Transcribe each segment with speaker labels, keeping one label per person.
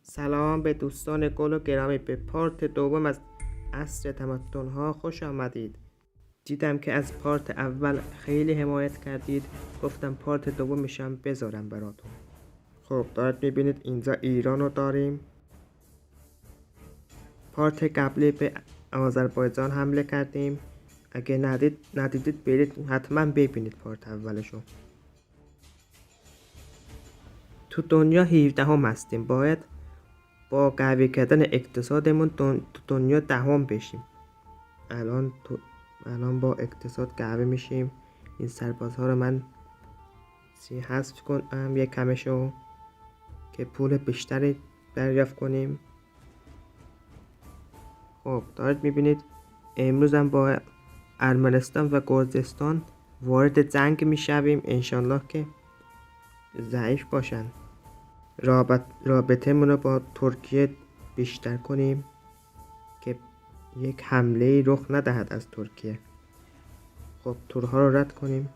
Speaker 1: سلام به دوستان گل و گرامی، به پارت دوم از عصر تمدن‌ها خوش آمدید. دیدم که از پارت اول خیلی حمایت کردید، گفتم پارت دومشم بذارم براتون. خب دارید میبینید اینجا ایران رو داریم. پارت قبلی به آذربایجان حمله کردیم. اگه ندیدید برید حتما ببینید پارت اولشو. تو دنیا 17 هستیم، باید با قوی کردن اقتصادمون تو دنیا 10 بشیم. الان با اقتصاد قوی میشیم. این سربازها رو من حذف کنم یک کمشو که پول بیشتری دریافت کنیم. خب دارید میبینید امروز هم با ارمنستان و گرجستان وارد جنگ میشویم، انشالله که ضعیف باشن. رابطه رو با ترکیه بیشتر کنیم که یک حمله رخ ندهد از ترکیه. خب تورها رو رد کنیم.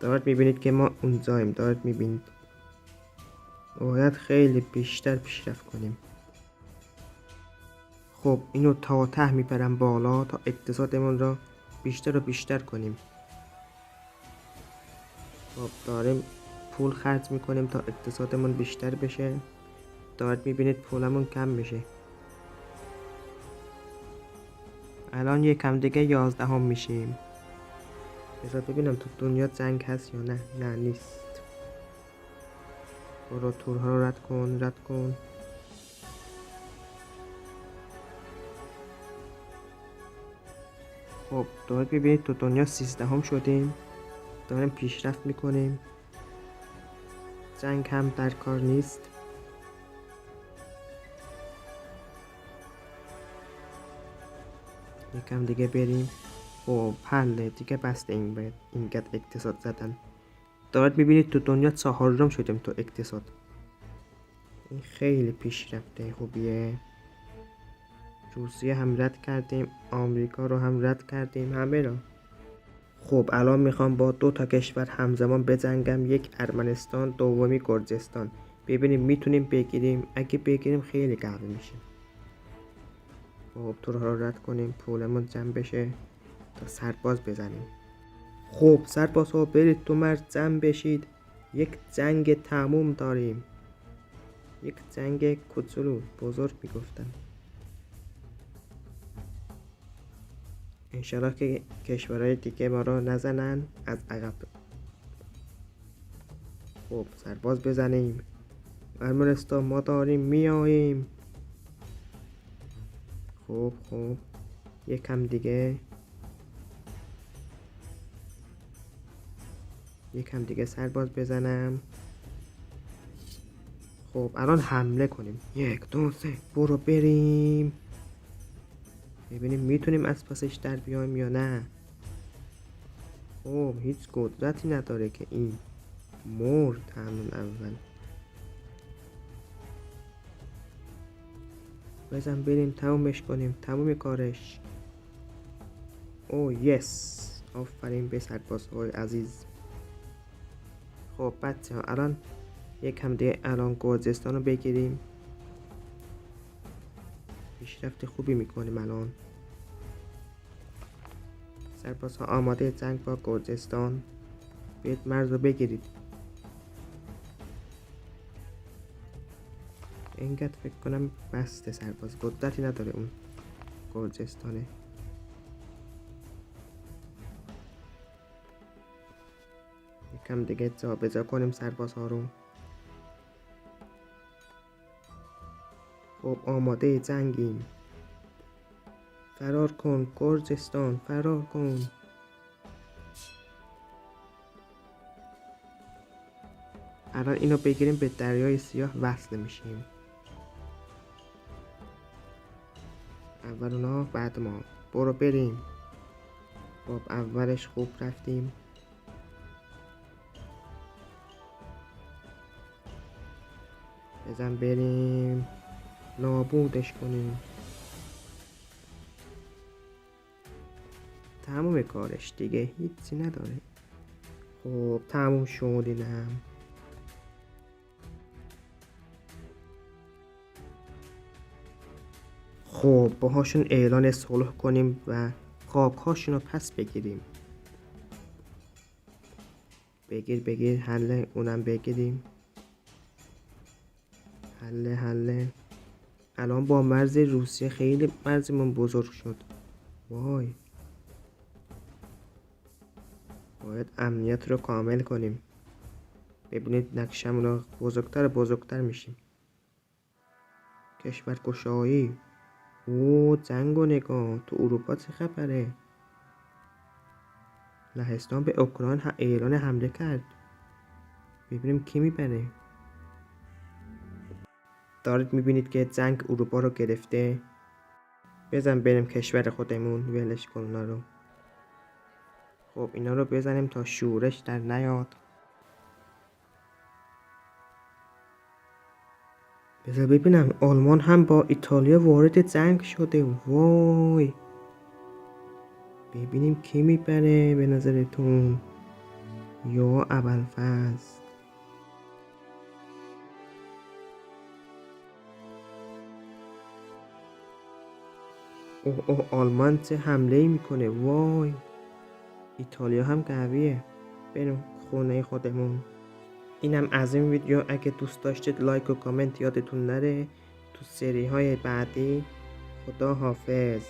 Speaker 1: دارید میبینید که ما اونجاییم. دارید میبینید باید خیلی بیشتر پیشرفت کنیم. خب اینو تا ته میبرم بالا تا اقتصادمون را بیشتر و بیشتر کنیم. خب داریم پول خرج میکنیم تا اقتصادمون بیشتر بشه. دارید میبینید پولمون کم میشه. الان یکم دیگه 11 میشیم. بذار ببینم تو دنیا جنگ هست یا نه. نه نیست. برو تورها رو رد کن. خب دارید ببینید تو دنیا 13 شدیم. داریم پیشرفت میکنیم. جنگ هم در کار نیست. یکم دیگه بریم. خب حله دیگه بسته اینقدر اقتصاد زدن. دارید میبینید تو دنیا 4 شدیم تو اقتصاد. این خیلی پیشرفته خوبیه. روسیه هم رد کردیم، آمریکا رو هم رد کردیم، همه رو. خب الان میخوام با 2 کشور همزمان بجنگم، یک ارمنستان، دومی گرجستان. ببینیم میتونیم بگیریم. اگه بگیریم خیلی قوی میشه. خب تورها رو رد کنیم، پولمون جمع بشه تا سرباز بزنیم. خب سربازها برید تو مرز جمع بشید. یک جنگ تموم داریم. یک جنگ کوچولو بزرگ میگفتن. انشالله که کشورهای دیگه ما رو نزنن از عقب. خب سرباز بزنیم. ارمنستان ما داریم میاییم. خب یکم دیگه سرباز بزنم. خب الان حمله کنیم. 1 2 3 برو بریم. ببینیم میتونیم از پسش در بیایم یا نه. خب هیچ قدرتی نداره که این مرد همون اول. بزن بریم تمومش کنیم. تموم کارش. او یس. آفرین به سربازهای عزیز. خب بچه ها الان یکم دیگه الان گرجستان رو بگیریم. پیشرفت خوبی میکنیم الان. سربازها آماده جنگ با گرجستان. بیاید مرز رو بگیرید. اینقدر فکر کنم بسته سرباز قدرتی نداره اون گرجستانه. یکم دیگه جا به جا کنیم سربازها رو. خب آماده جنگیم. فرار کن گرجستان، فرار کن. الان اینو بگیریم به دریای سیاه وصل میشیم. اول اونا بعد ما. برو بریم. خب اولش خوب رفتیم. بزن بریم نابودش کنیم. تموم کارش دیگه هیچی نداره. خب تموم شد اینم. خب باهاشون اعلان صلح کنیم و خاک‌هاشون رو پس بگیریم. بگیر حله، اونم بگیریم. حله. الان با مرز روسیه خیلی مرزمون بزرگ شد. وای، باید امنیت رو کامل کنیم. ببینید نقشمون رو بزرگتر میشیم. کشور گشایی. او جنگ و نگاه، تو اروپا چه خبره؟ لهستان به اوکراین اعلان حمله کرد. ببینیم کی میبره. دارید میبینید که جنگ اروپا رو گرفته. بزن بریم کشور خودمون، ولش کن اونا رو. خب اینا رو بزنیم تا شورش در نیاد. بذار ببینم، آلمان هم با ایتالیا وارد جنگ شده. وای، ببینیم کی میبره به نظرتون؟ یا ابوالفضل؟ اوه آلمان چه حمله ای میکنه. وای، ایتالیا هم قویه. بریم خونه خودمون. اینم از این ویدیو. اگه دوست داشتید لایک و کامنت یادتون نره. تو سری های بعدی. خدا حافظ.